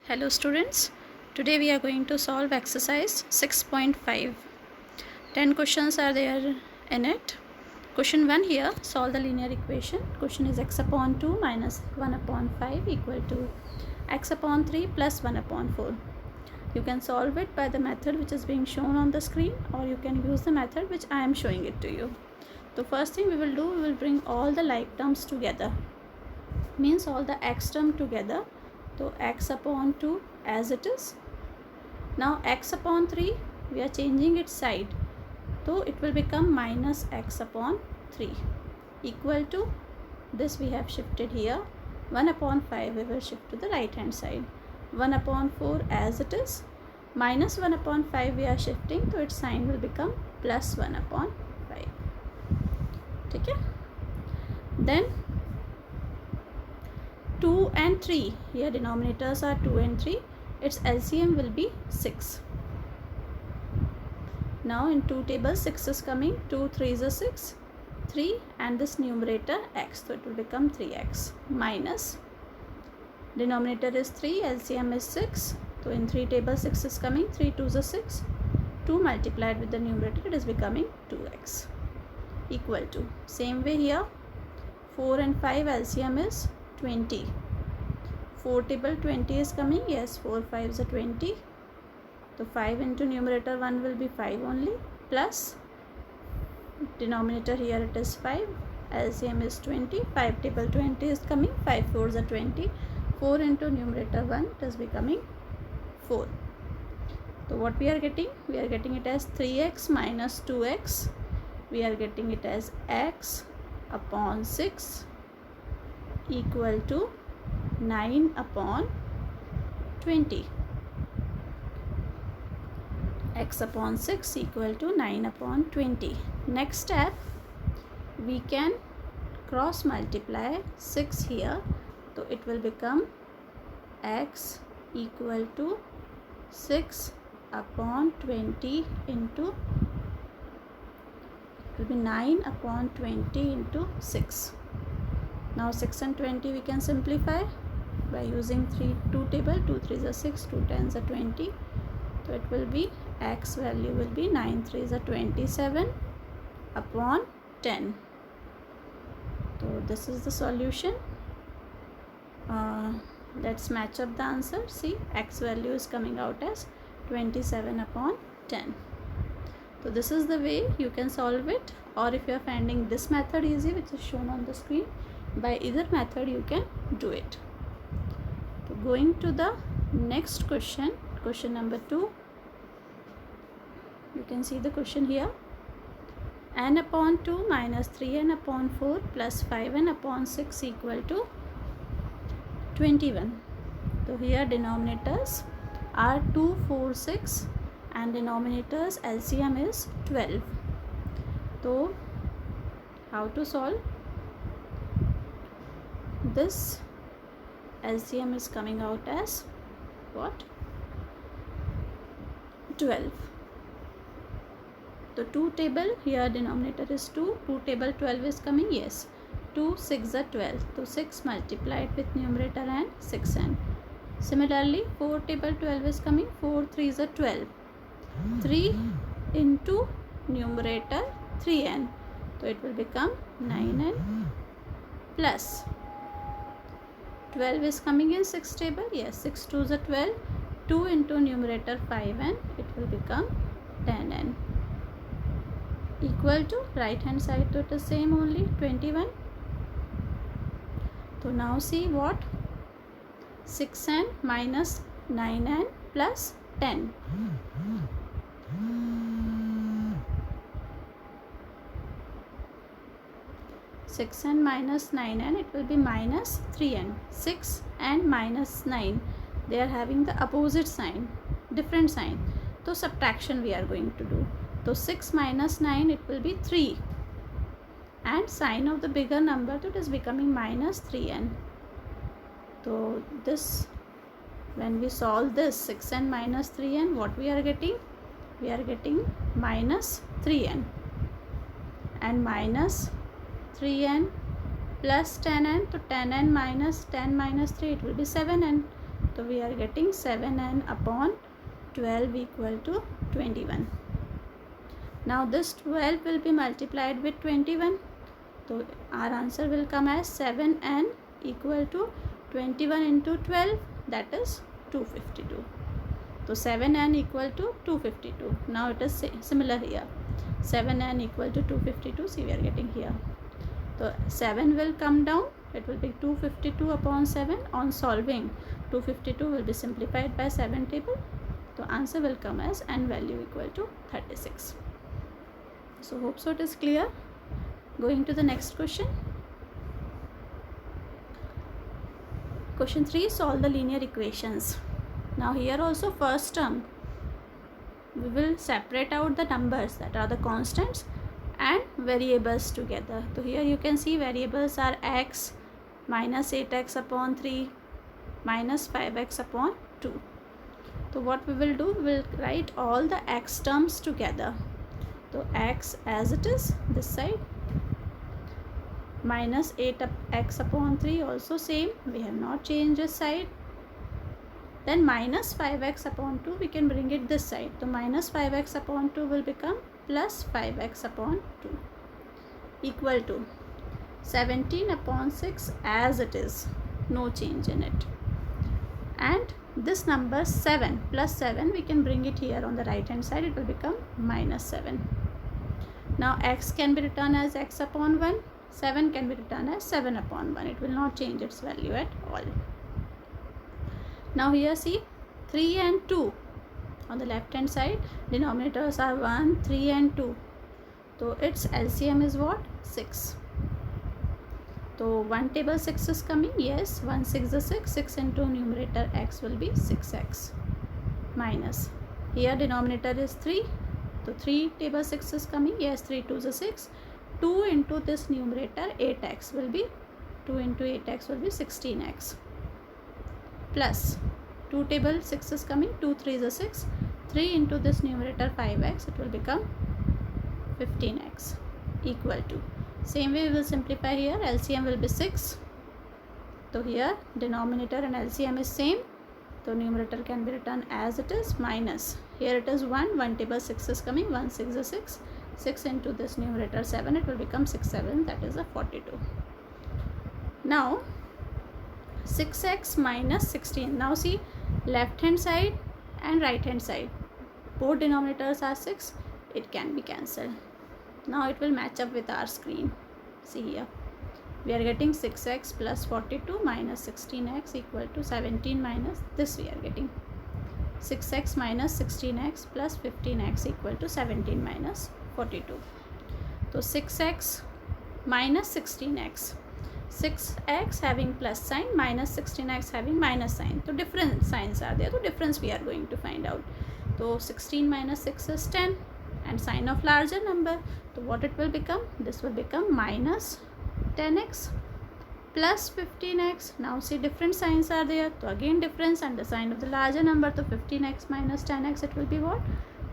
Hello students, today we are going to solve exercise 6.5. 10 questions are there in it. Question 1 here, solve the linear equation. Question is x upon 2 minus 1 upon 5 equal to x upon 3 plus 1 upon 4. You can solve it by the method which is being shown on the screen, or you can use the method which I am showing it to you. The first thing we will do, we will bring all the like terms together, means all the x term together. So x upon 2 as it is. Now x upon 3, we are changing its side, so it will become minus x upon 3 equal to this we have shifted here. 1 upon 5 we will shift to the right hand side. 1 upon 4 as it is. Minus 1 upon 5 we are shifting, so its sign will become plus 1 upon 5. Okay? Then 2 and 3, here denominators are 2 and 3, its LCM will be 6. Now in 2 tables 6 is coming, 2 3s are 6, 3 and this numerator x, so it will become 3x minus denominator is 3, LCM is 6, so in 3 tables 6 is coming, 3 2s are 6, 2 multiplied with the numerator, it is becoming 2x equal to, same way here 4 and 5 LCM is 20. 4 table 20 is coming, yes, 4 5s are 20, so 5 into numerator 1 will be 5 only, plus denominator here it is 5, LCM is 20, 5 table 20 is coming, 5 4s are 20, 4 into numerator 1 it is becoming 4. So what we are getting? We are getting it as 3x minus 2x, we are getting it as x upon 6 equal to 9 upon 20. X upon 6 equal to 9 upon 20. Next step, we can cross multiply 6 here, so it will become x equal to 6 upon 20 into, it will be 9 upon 20 into 6. Now 6 and 20 we can simplify by using 2 table, 2 3s are 6, 2 10s are 20, so it will be x value will be 9 3s are 27 upon 10. So this is the solution. Let's match up the answer. See, x value is coming out as 27 upon 10. So this is the way you can solve it, or if you are finding this method easy which is shown on the screen, by either method you can do it. So going to the next question, question number 2. You can see the question here. N upon 2 minus 3n upon 4 plus 5n upon 6 equal to 21. So here denominators are 2 4 6 and denominators LCM is 12. So how to solve? This LCM is coming out as what? 12. So 2 table, here denominator is 2, 2 table 12 is coming, yes, 2 6 are 12, so 6 multiplied with numerator and 6n. Similarly 4 table 12 is coming, 4 3s are 12, 3 into numerator 3n, so it will become 9n plus 12 is coming in 6 table, yes, 6 2s are 12, 2 into numerator 5n, it will become 10n equal to right hand side, so it is same only 21. So now see what? 6n minus 9n plus 10. Six n minus 9n, it will be minus 3n. 6 and minus 9, they are having the opposite sign, different sign. So subtraction we are going to do. So 6 minus 9, it will be 3, and sign of the bigger number, so it is becoming minus 3n. So this, when we solve this 6n minus 3n, what we are getting? We are getting minus 3n and minus 3n plus 10n, so 10n minus 10 minus 3, it will be 7n. So we are getting 7n upon 12 equal to 21. Now this 12 will be multiplied with 21. So our answer will come as 7n equal to 21 into 12, that is 252. So 7n equal to 252. Now it is similar here. 7n equal to 252. See, we are getting here. So 7 will come down. It will be 252 upon 7. On solving, 252 will be simplified by 7 table. So answer will come as n value equal to 36. So hope so it is clear. Going to the next question. Question 3, solve the linear equations. Now here also first term, we will separate out the numbers that are the constants and variables together. So here you can see variables are x minus 8x upon 3 minus 5x upon 2. So what we will do, we will write all the x terms together. So x as it is this side, minus 8x upon 3 also same, we have not changed this side. Then minus 5x upon 2, we can bring it this side. So minus 5x upon 2 will become plus 5x upon 2 equal to 17 upon 6 as it is, no change in it. And this number 7 plus 7, we can bring it here on the right hand side, it will become minus 7. Now x can be written as x upon 1, 7 can be written as 7 upon 1, it will not change its value at all. Now here see 3 and 2 on the left hand side, denominators are 1, 3 and 2. So its LCM is what? 6. So 1 table 6 is coming, yes, 1 6 is 6, 6 into numerator x will be 6x minus, here denominator is 3, so 3 table 6 is coming, yes, 3 2 is 6, 2 into this numerator 8x will be, 2 into 8x will be 16x plus 2 table 6 is coming, 2 3 is 6, 3 into this numerator 5x, it will become 15x equal to, same way we will simplify here, LCM will be 6. So here denominator and LCM is same, so numerator can be written as it is, minus, here it is 1, 1 table 6 is coming, 1 6 is 6, 6 into this numerator 7, it will become 6 7, that is a 42. Now 6x minus 16. Now see, left hand side and right hand side, both denominators are 6, it can be cancelled. Now it will match up with our screen. See here, we are getting 6x plus 42 minus 16x equal to 17 minus this, we are getting 6x minus 16x plus 15x equal to 17 minus 42. So 6x minus 16x, 6x having plus sign, minus 16x having minus sign. So different signs are there. So difference we are going to find out. So 16 minus 6 is 10 and sign of larger number. So what it will become? This will become minus 10x plus 15x. Now see, different signs are there. So again difference and the sign of the larger number. So 15x minus 10x, it will be what?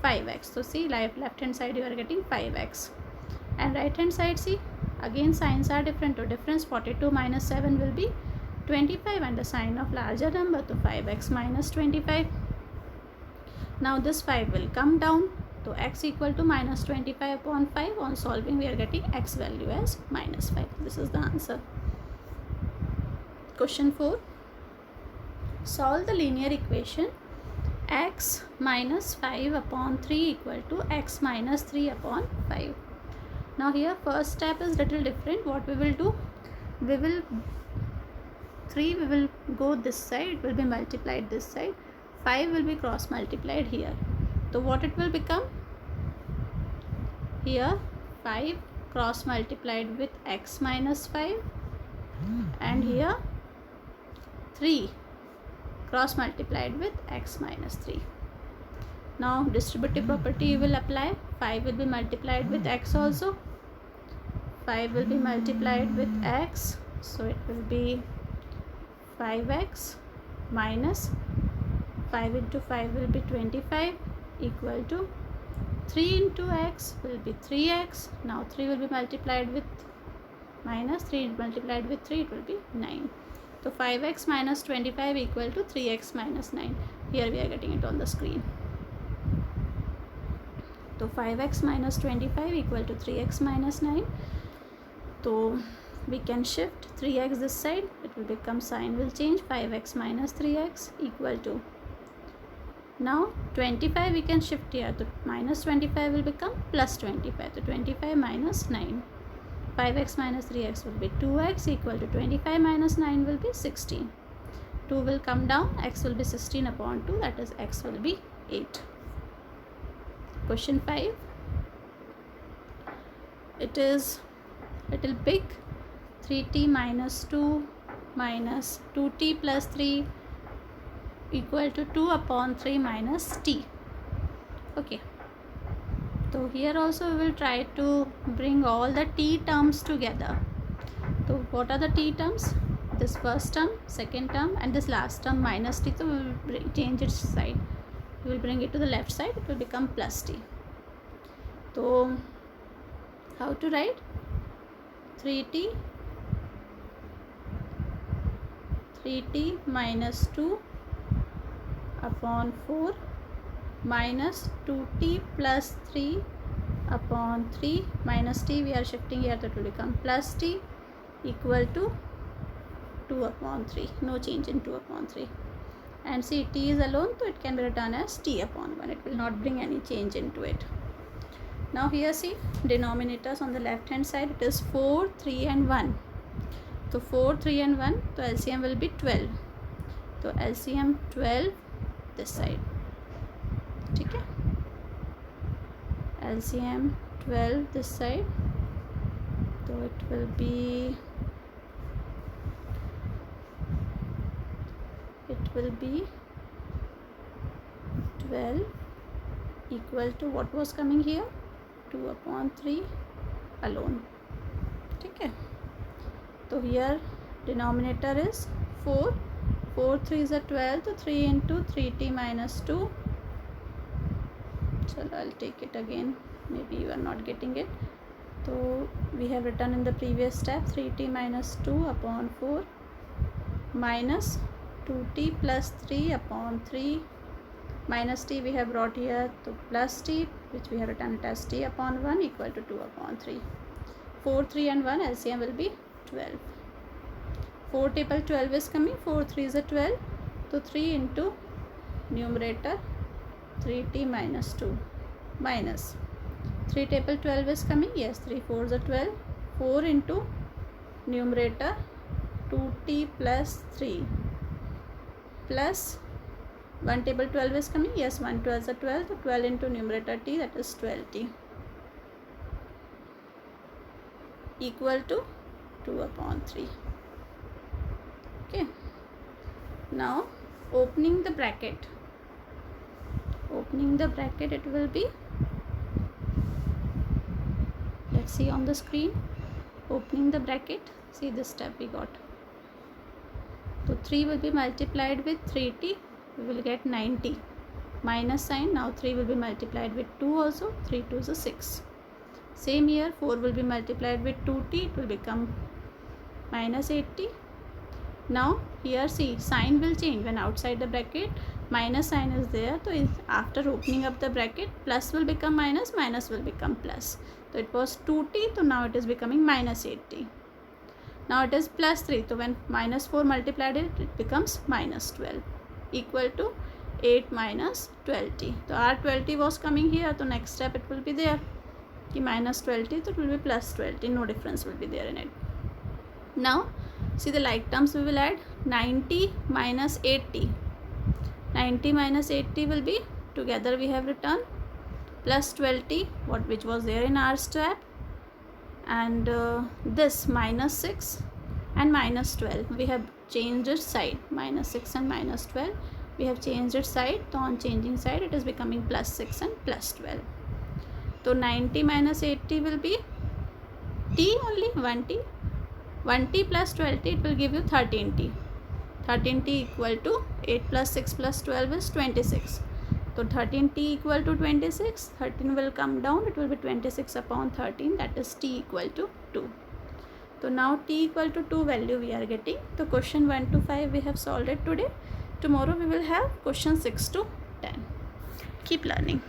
5x. So see, left hand side you are getting 5x. And right hand side, see, again signs are different. So difference 42 minus 7 will be 25 and the sign of larger number, so 5x minus 25. Now this 5 will come down, so x equal to minus 25 upon 5. On solving we are getting x value as minus 5. This is the answer. Question 4. Solve the linear equation x minus 5 upon 3 equal to x minus 3 upon 5. Now here first step is little different. What we will do, we will go this side, it will be multiplied this side, 5 will be cross multiplied here. So what it will become? Here 5 cross multiplied with x minus 5 and here 3 cross multiplied with x minus 3. Now distributive property you will apply. 5 will be multiplied with x also. 5 will be multiplied with x, so it will be 5x minus 5 into 5 will be 25 equal to 3 into x will be 3x. Now 3 will be multiplied with minus 3 multiplied with 3, it will be 9. So 5x minus 25 equal to 3x minus 9. Here we are getting it on the screen. So 5x minus 25 equal to 3x minus 9. So we can shift 3x this side. It will become, sign will change. 5x minus 3x equal to, now 25 we can shift here. So minus 25 will become plus 25. So 25 minus 9. 5x minus 3x will be 2x equal to 25 minus 9 will be 16. 2 will come down, x will be 16 upon 2, that is x will be 8. Question 5. It is little big. 3t minus 2 minus 2t plus 3 equal to 2 upon 3 minus t. Okay. So here also we will try to bring all the t terms together. So what are the t terms? This first term, second term, and this last term minus t. So we will change its side. We will bring it to the left side. It will become plus t. So how to write? 3t minus 2 upon 4 minus 2t plus 3 upon 3 minus t, we are shifting here, that will become plus t equal to 2 upon 3. No change in 2 upon 3. And see, t is alone, so it can be written as t upon 1. It will not bring any change into it. Now here see, denominators on the left hand side, it is 4, 3 and 1. So 4, 3 and 1, so LCM will be 12. So LCM 12 this side. Okay. LCM 12 this side. So it will be 12 equal to, what was coming here? 2 upon 3 alone. Okay. So here denominator is 4. 4 3 is a 12. So 3 into 3t minus 2. So I'll take it again. Maybe you are not getting it. So we have written in the previous step 3t minus 2 upon 4 minus 2t plus 3 upon 3 minus t we have brought here to plus t, which we have written it as t upon 1 equal to 2 upon 3. 4, 3 and 1 LCM will be 12. 4 table 12 is coming. 4 3 is a 12. So 3 into numerator 3t minus 2 minus 3 table 12 is coming. Yes, 3 4 is a 12. 4 into numerator 2t plus 3 plus 1 table 12 is coming. Yes, 1 12 is a 12. So 12 into numerator t, that is 12t equal to 2 upon 3. Okay. Now opening the bracket. Opening the bracket, it will be, let's see on the screen. Opening the bracket, see this step we got. So 3 will be multiplied with 3t, we will get 9t. Minus sign, now 3 will be multiplied with 2 also. 3 2 is a 6. Same here, 4 will be multiplied with 2t, it will become minus 8t. Now here see, sign will change when outside the bracket minus sign is there. So after opening up the bracket, plus will become minus, minus will become plus. So it was 2t, so now it is becoming minus 8t. Now it is plus 3, so when minus 4 multiplied it becomes minus 12 equal to 8 minus 12t. So our 12t was coming here, so next step it will be there. Minus 12t, so it will be plus 12t, no difference will be there in it. Now see the like terms we will add. 90 minus 8t. 90 minus 8t will be, together we have written plus 12t, which was there in our step, and this minus 6 and minus 12. We have changed its side. Minus 6 and minus 12. We have changed its side. So on changing side, it is becoming plus 6 and plus 12. So 90 minus 8t will be t only, 1t. 1t plus 12t, it will give you 13t. 13t equal to 8 plus 6 plus 12 is 26. So 13t equal to 26. 13 will come down. It will be 26 upon 13. That is t equal to 2. So now t equal to 2 value we are getting. So question 1 to 5 we have solved it today. Tomorrow we will have question 6 to 10. Keep learning.